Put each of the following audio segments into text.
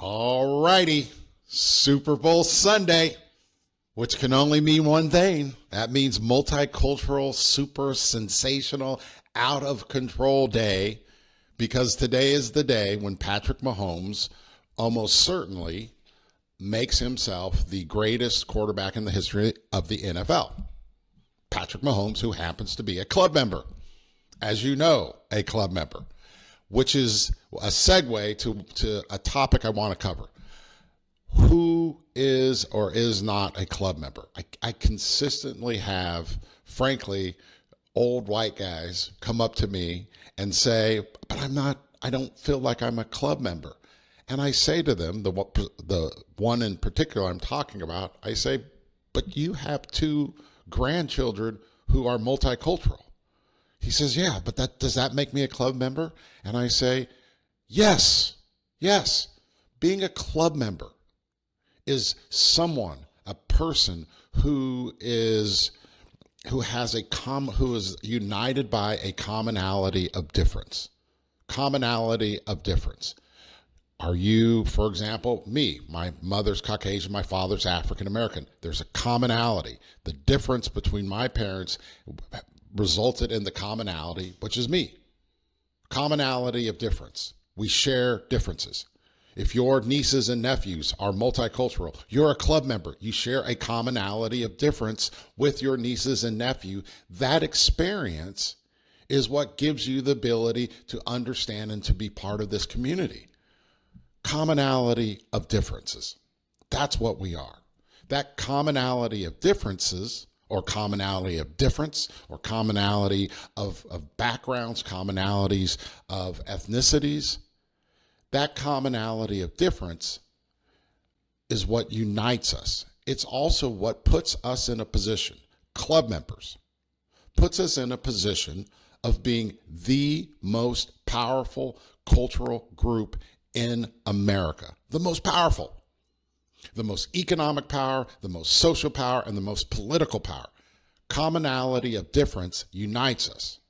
All righty, Super Bowl Sunday, which can only mean one thing. That means multicultural, super sensational, out of control day, because today is the day when Patrick Mahomes almost certainly makes himself the greatest quarterback in the history of the NFL. Patrick Mahomes, who happens to be a club member, as you know, a club member, which is a segue to a topic I want to cover. Who is or is not a club member? I consistently have, frankly, old white guys come up to me and say, but I don't feel like I'm a club member. And I say to them, the one in particular I'm talking about, I say, but you have 2 grandchildren who are multicultural. He says, yeah, but does that make me a club member? And I say, yes. Being a club member is a person who is united by a commonality of difference. Commonality of difference. Are you, for example, me? My mother's Caucasian, my father's African American. There's a commonality. The difference between my parents resulted in the commonality, which is me. Commonality of difference. We share differences. If your nieces and nephews are multicultural, you're a club member. You share a commonality of difference with your nieces and nephew. That experience is what gives you the ability to understand and to be part of this community. Commonality of differences. That's what we are. That commonality of differences, or commonality of difference, or commonality of backgrounds, commonalities of ethnicities, that commonality of difference is what unites us. It's also what puts us in a position, club members, puts us in a position of being the most powerful cultural group in America. The most powerful. The most economic power, the most social power, and the most political power. Commonality of difference unites us.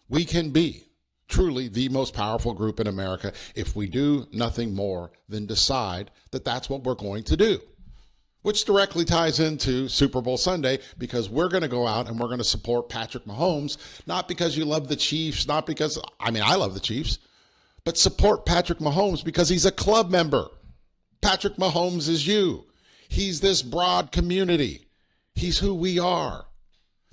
We can be truly the most powerful group in America if we do nothing more than decide that that's what we're going to do, which directly ties into Super Bowl Sunday, because we're going to go out and we're going to support Patrick Mahomes, not because you love the Chiefs, not because, I love the Chiefs, but support Patrick Mahomes because he's a club member. Patrick Mahomes is you. He's this broad community. He's who we are.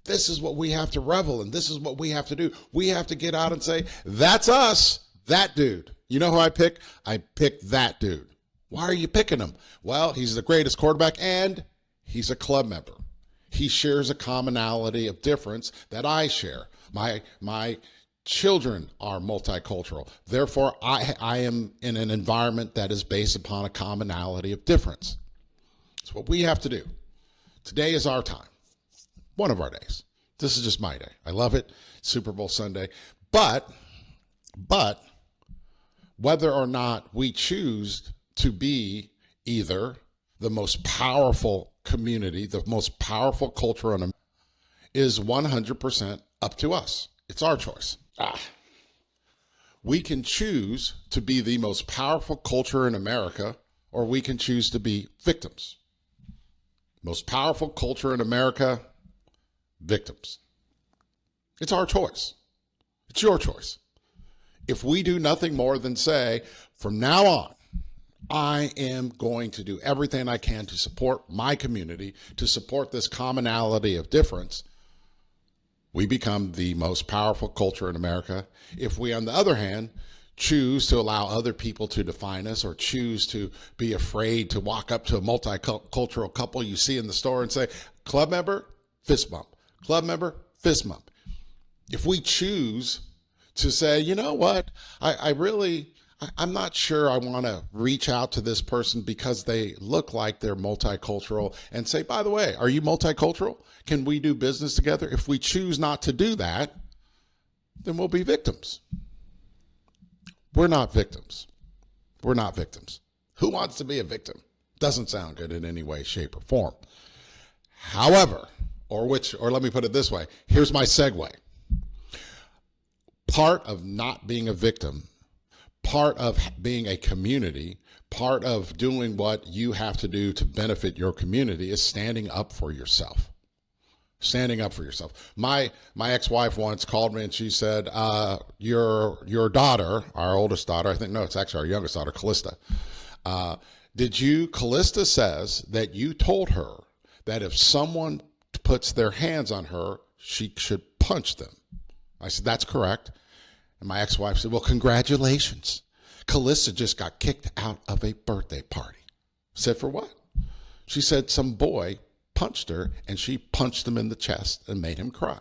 This is what we have to revel in. This is what we have to do. We have to get out and say, that's us, that dude. You know who I pick? I pick that dude. Why are you picking him? Well, he's the greatest quarterback and he's a club member. He shares a commonality of difference that I share. My children are multicultural. Therefore, I am in an environment that is based upon a commonality of difference. It's what we have to do. Today is our time. One of our days. This is just my day. I love it. Super Bowl Sunday. But whether or not we choose to be either the most powerful community, the most powerful culture on America, is 100% up to us. It's our choice. We can choose to be the most powerful culture in America, or we can choose to be victims. Most powerful culture in America, victims. It's our choice. It's your choice. If we do nothing more than say, from now on, I am going to do everything I can to support my community, to support this commonality of difference, we become the most powerful culture in America. If we, on the other hand, choose to allow other people to define us, or choose to be afraid to walk up to a multicultural couple you see in the store and say, club member, fist bump. Club member, fist bump. If we choose to say, you know what, I'm not sure I want to reach out to this person because they look like they're multicultural, and say, by the way, are you multicultural? Can we do business together? If we choose not to do that, then we'll be victims. We're not victims. We're not victims. Who wants to be a victim? Doesn't sound good in any way, shape, or form. However, or let me put it this way, here's my segue. Part of not being a victim, part of being a community, part of doing what you have to do to benefit your community is standing up for yourself. Standing up for yourself. My ex-wife once called me and she said, your daughter, our oldest daughter, I think, no, it's actually our youngest daughter, Callista. Callista says that you told her that if someone puts their hands on her, she should punch them. I said, that's correct. And my ex-wife said, well, congratulations. Callista just got kicked out of a birthday party. I said, for what? She said some boy punched her and she punched him in the chest and made him cry.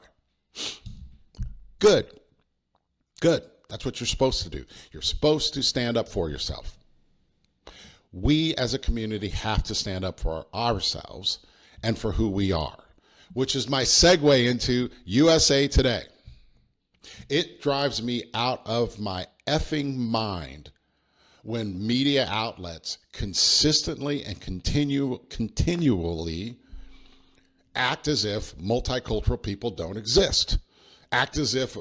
Good. Good. That's what you're supposed to do. You're supposed to stand up for yourself. We as a community have to stand up for ourselves and for who we are, which is my segue into USA Today. It drives me out of my effing mind when media outlets consistently and continually act as if multicultural people don't exist. Act as if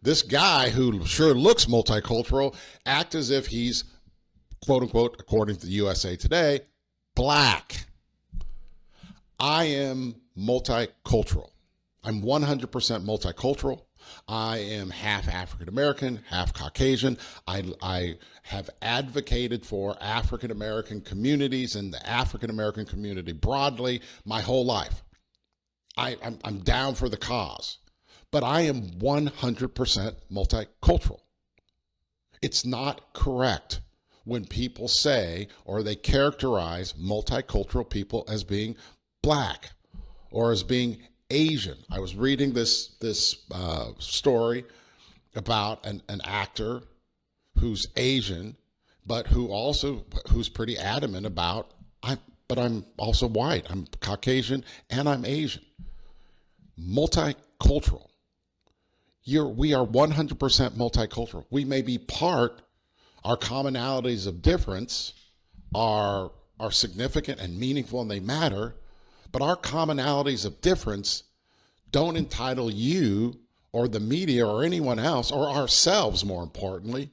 this guy who sure looks multicultural, act as if he's, quote unquote, according to the USA Today, black. I am multicultural. I'm 100% multicultural. I am half African American, half Caucasian. I have advocated for African American communities and the African American community broadly my whole life. I'm down for the cause, but I am 100% multicultural. It's not correct when people say or they characterize multicultural people as being black or as being Asian. I was reading this story about an actor who's Asian, but who's pretty adamant about I'm also white. I'm Caucasian and I'm Asian. Multicultural. We are 100% multicultural. We may be our commonalities of difference are significant and meaningful and they matter, but our commonalities of difference don't entitle you or the media or anyone else or ourselves, more importantly,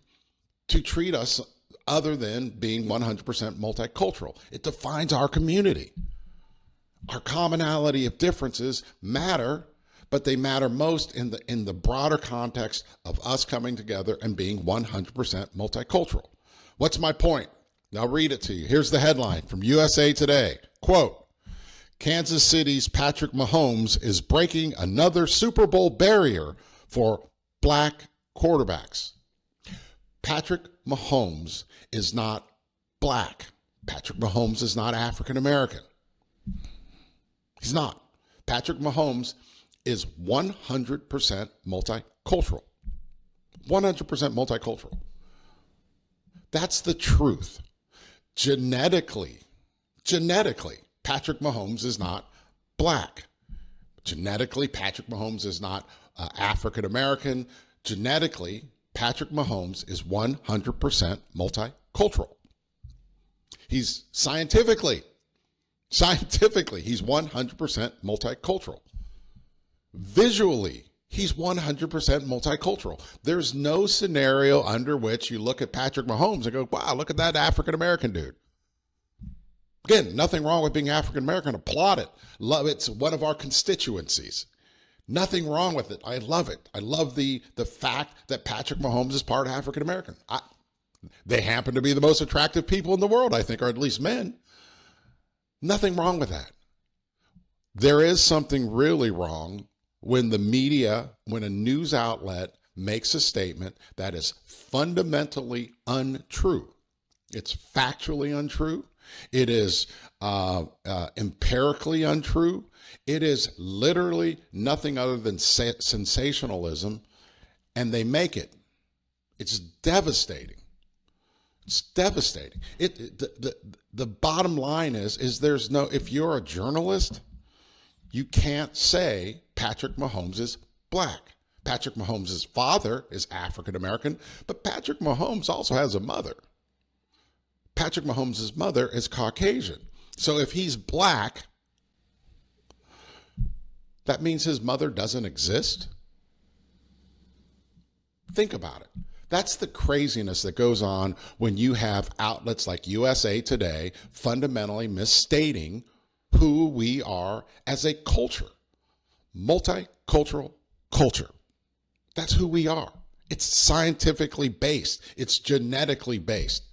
to treat us other than being 100% multicultural. It defines our community. Our commonality of differences matter, but they matter most in the broader context of us coming together and being 100% multicultural. What's my point? I'll read it to you. Here's the headline from USA Today. Quote, Kansas City's Patrick Mahomes is breaking another Super Bowl barrier for black quarterbacks. Patrick Mahomes is not black. Patrick Mahomes is not African American. He's not. Patrick Mahomes is 100% multicultural. 100% multicultural. That's the truth. Genetically, Patrick Mahomes is not black. Genetically, Patrick Mahomes is not African American. Genetically, Patrick Mahomes is 100% multicultural. He's scientifically, he's 100% multicultural. Visually, he's 100% multicultural. There's no scenario under which you look at Patrick Mahomes and go, wow, look at that African American dude. Again, nothing wrong with being African American. Applaud it. Love it. It's one of our constituencies. Nothing wrong with it. I love it. I love the fact that Patrick Mahomes is part African American. They happen to be the most attractive people in the world, I think, or at least men. Nothing wrong with that. There is something really wrong when the media, when a news outlet makes a statement that is fundamentally untrue. It's factually untrue. It is empirically untrue. It is literally nothing other than sensationalism, and they make it. It's devastating. It's devastating. The bottom line is there's no, if you're a journalist, you can't say Patrick Mahomes is black. Patrick Mahomes' father is African American, but Patrick Mahomes also has a mother. Patrick Mahomes' mother is Caucasian. So if he's black, that means his mother doesn't exist? Think about it. That's the craziness that goes on when you have outlets like USA Today fundamentally misstating who we are as a culture. Multicultural culture. That's who we are. It's scientifically based. It's genetically based.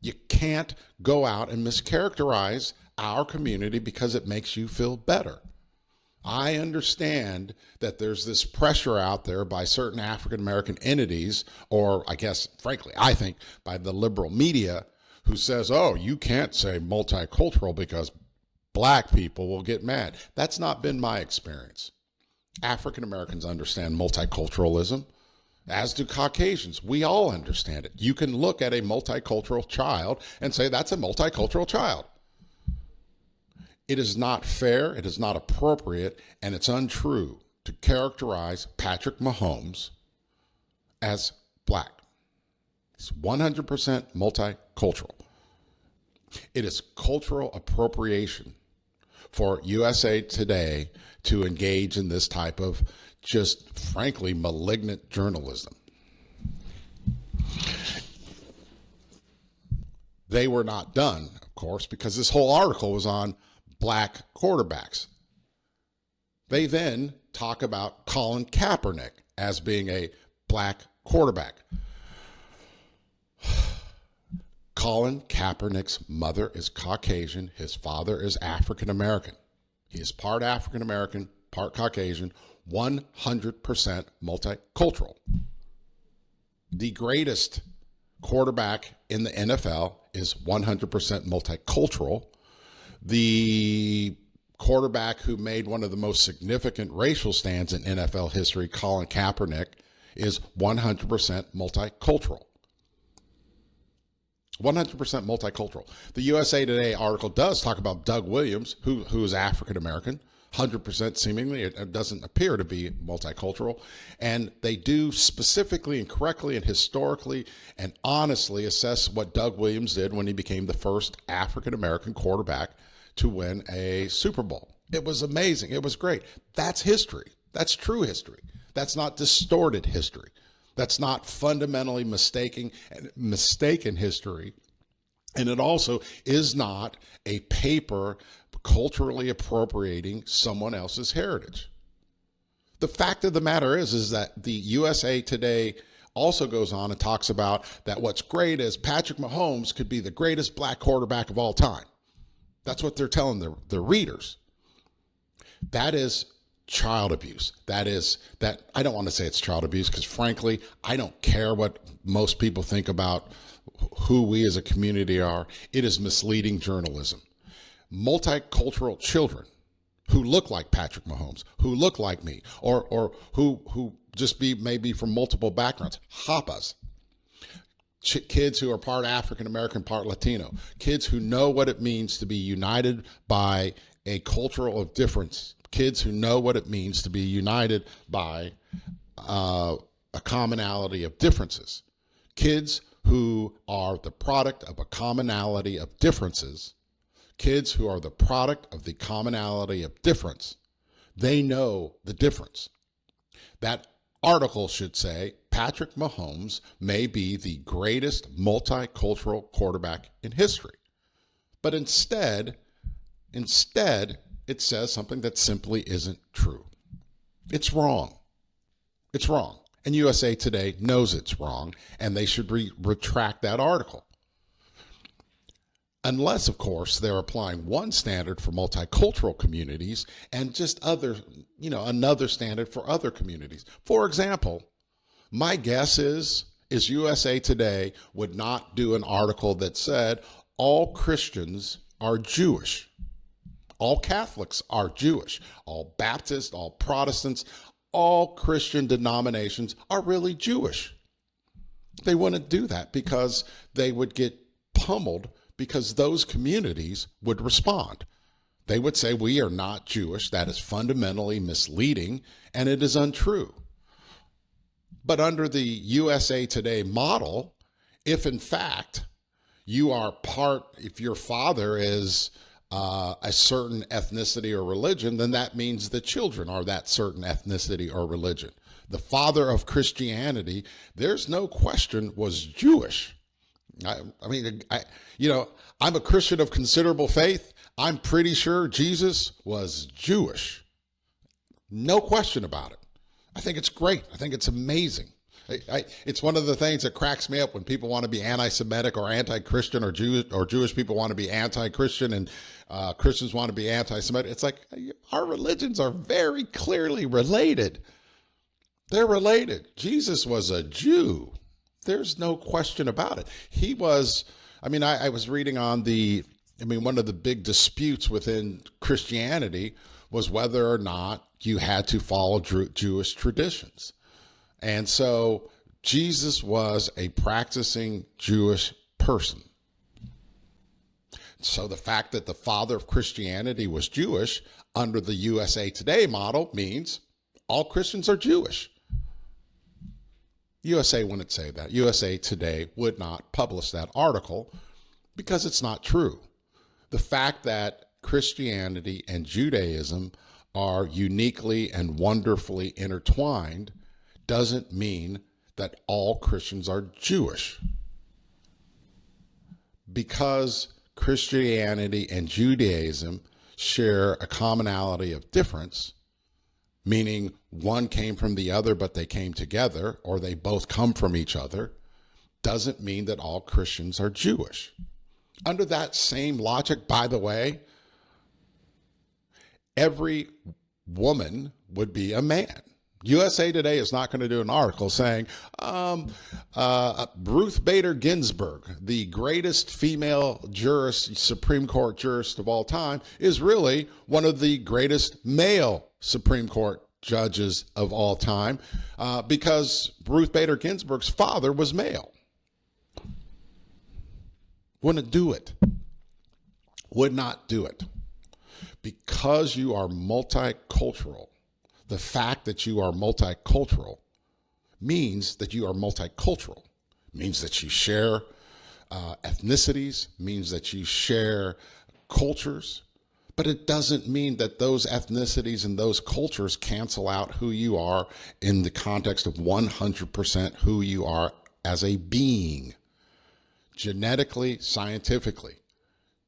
You can't go out and mischaracterize our community because it makes you feel better. I understand that there's this pressure out there by certain African American entities, or I guess, frankly, I think by the liberal media, who says, oh, you can't say multicultural because black people will get mad. That's not been my experience. African Americans understand multiculturalism, as do Caucasians. We all understand it. You can look at a multicultural child and say that's a multicultural child. It is not fair, it is not appropriate, and it's untrue to characterize Patrick Mahomes as black. It's 100% multicultural. It is cultural appropriation for USA Today to engage in this type of just frankly malignant journalism. They were not done, of course, because this whole article was on black quarterbacks. They then talk about Colin Kaepernick as being a black quarterback. Colin Kaepernick's mother is Caucasian. His father is African American. He is part African American, part Caucasian, 100% multicultural. The greatest quarterback in the NFL is 100% multicultural. The quarterback who made one of the most significant racial stands in NFL history, Colin Kaepernick, is 100% multicultural. 100% multicultural. The USA Today article does talk about Doug Williams, who is African American, 100% seemingly. It doesn't appear to be multicultural. And they do specifically and correctly and historically and honestly assess what Doug Williams did when he became the first African American quarterback to win a Super Bowl. It was amazing. It was great. That's history. That's true history. That's not distorted history. That's not fundamentally mistaken history. And it also is not a paper culturally appropriating someone else's heritage. The fact of the matter is that the USA Today also goes on and talks about that what's great is Patrick Mahomes could be the greatest black quarterback of all time. That's what they're telling their readers. That is child abuse. That I don't want to say it's child abuse because frankly, I don't care what most people think about who we as a community are. It is misleading journalism. Multicultural children who look like Patrick Mahomes, who look like me, or who just maybe from multiple backgrounds, Hapas, kids who are part African American, part Latino, kids who know what it means to be united by a cultural of difference, kids who know what it means to be united by a commonality of differences, kids who are the product of a commonality of differences, kids who are the product of the commonality of difference. They know the difference. That article should say Patrick Mahomes may be the greatest multicultural quarterback in history. But instead, it says something that simply isn't true. It's wrong. It's wrong. And USA Today knows it's wrong, and they should retract that article. Unless, of course, they're applying one standard for multicultural communities and just another standard for other communities. For example, my guess is USA Today would not do an article that said all Christians are Jewish. All Catholics are Jewish. All Baptists, all Protestants, all Christian denominations are really Jewish. They wouldn't do that because they would get pummeled because those communities would respond. They would say, we are not Jewish. That is fundamentally misleading, and it is untrue. But under the USA Today model, if in fact you are if your father is a certain ethnicity or religion, then that means the children are that certain ethnicity or religion. the father of Christianity, there's no question, was Jewish. I'm a Christian of considerable faith. I'm pretty sure Jesus was Jewish. No question about it. I think it's great. I think it's amazing. It's one of the things that cracks me up when people want to be anti-Semitic or anti-Christian, or Jewish people want to be anti-Christian, and Christians want to be anti-Semitic. It's like, our religions are very clearly related. They're related. Jesus was a Jew. There's no question about it. He was, I was reading on one of the big disputes within Christianity was whether or not you had to follow Jewish traditions. And so Jesus was a practicing Jewish person. So the fact that the father of Christianity was Jewish under the USA Today model means all Christians are Jewish. USA wouldn't say that. USA Today would not publish that article because it's not true. The fact that Christianity and Judaism are uniquely and wonderfully intertwined doesn't mean that all Christians are Jewish. Because Christianity and Judaism share a commonality of difference, meaning one came from the other, but they came together, or they both come from each other, doesn't mean that all Christians are Jewish. Under that same logic, by the way, every woman would be a man. USA Today is not going to do an article saying Ruth Bader Ginsburg, the greatest female Supreme Court jurist of all time, is really one of the greatest male Supreme Court judges of all time because Ruth Bader Ginsburg's father was male. Wouldn't do it. Would not do it. Because you are multicultural, the fact that you are multicultural means that you are multicultural, means that you share ethnicities, means that you share cultures, but it doesn't mean that those ethnicities and those cultures cancel out who you are in the context of 100% who you are as a being. Genetically, scientifically,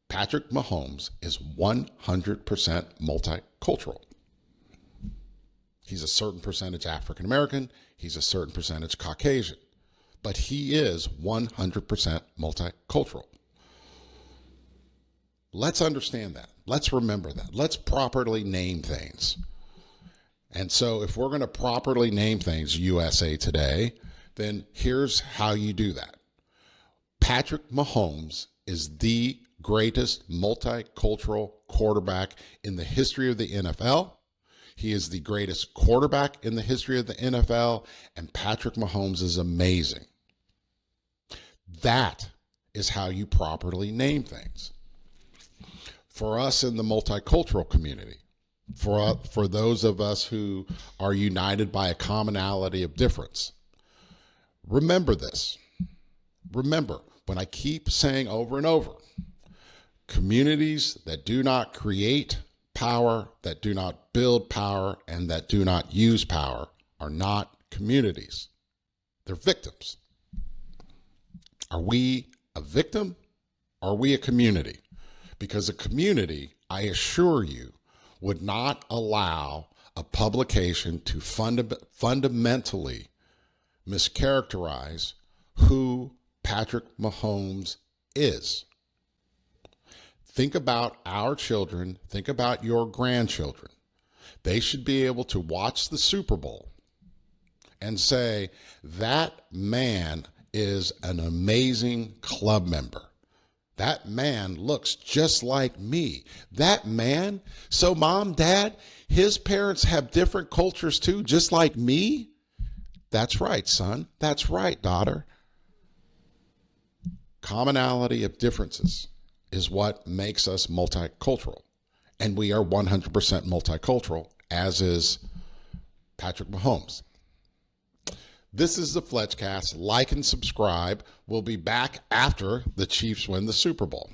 Patrick Mahomes is 100% multicultural. He's a certain percentage African American. He's a certain percentage Caucasian. But he is 100% multicultural. Let's understand that. Let's remember that. Let's properly name things. And so if we're going to properly name things, USA Today, then here's how you do that. Patrick Mahomes is the greatest multicultural quarterback in the history of the NFL. He is the greatest quarterback in the history of the NFL, and Patrick Mahomes is amazing. That is how you properly name things. For us in the multicultural community, for those of us who are united by a commonality of difference, remember this. Remember, when I keep saying over and over, communities that do not create power, that do not build power, and that do not use power are not communities. They're victims. Are we a victim? Are we a community? Because a community, I assure you, would not allow a publication to fundamentally mischaracterize who Patrick Mahomes is. Think about our children. Think about your grandchildren. They should be able to watch the Super Bowl and say, that man is an amazing club member. That man looks just like me. That man, so mom, dad, his parents have different cultures too, just like me? That's right, son. That's right, daughter. Commonality of differences is what makes us multicultural. And we are 100% multicultural, as is Patrick Mahomes. This is the Fletchcast. Like and subscribe. We'll be back after the Chiefs win the Super Bowl.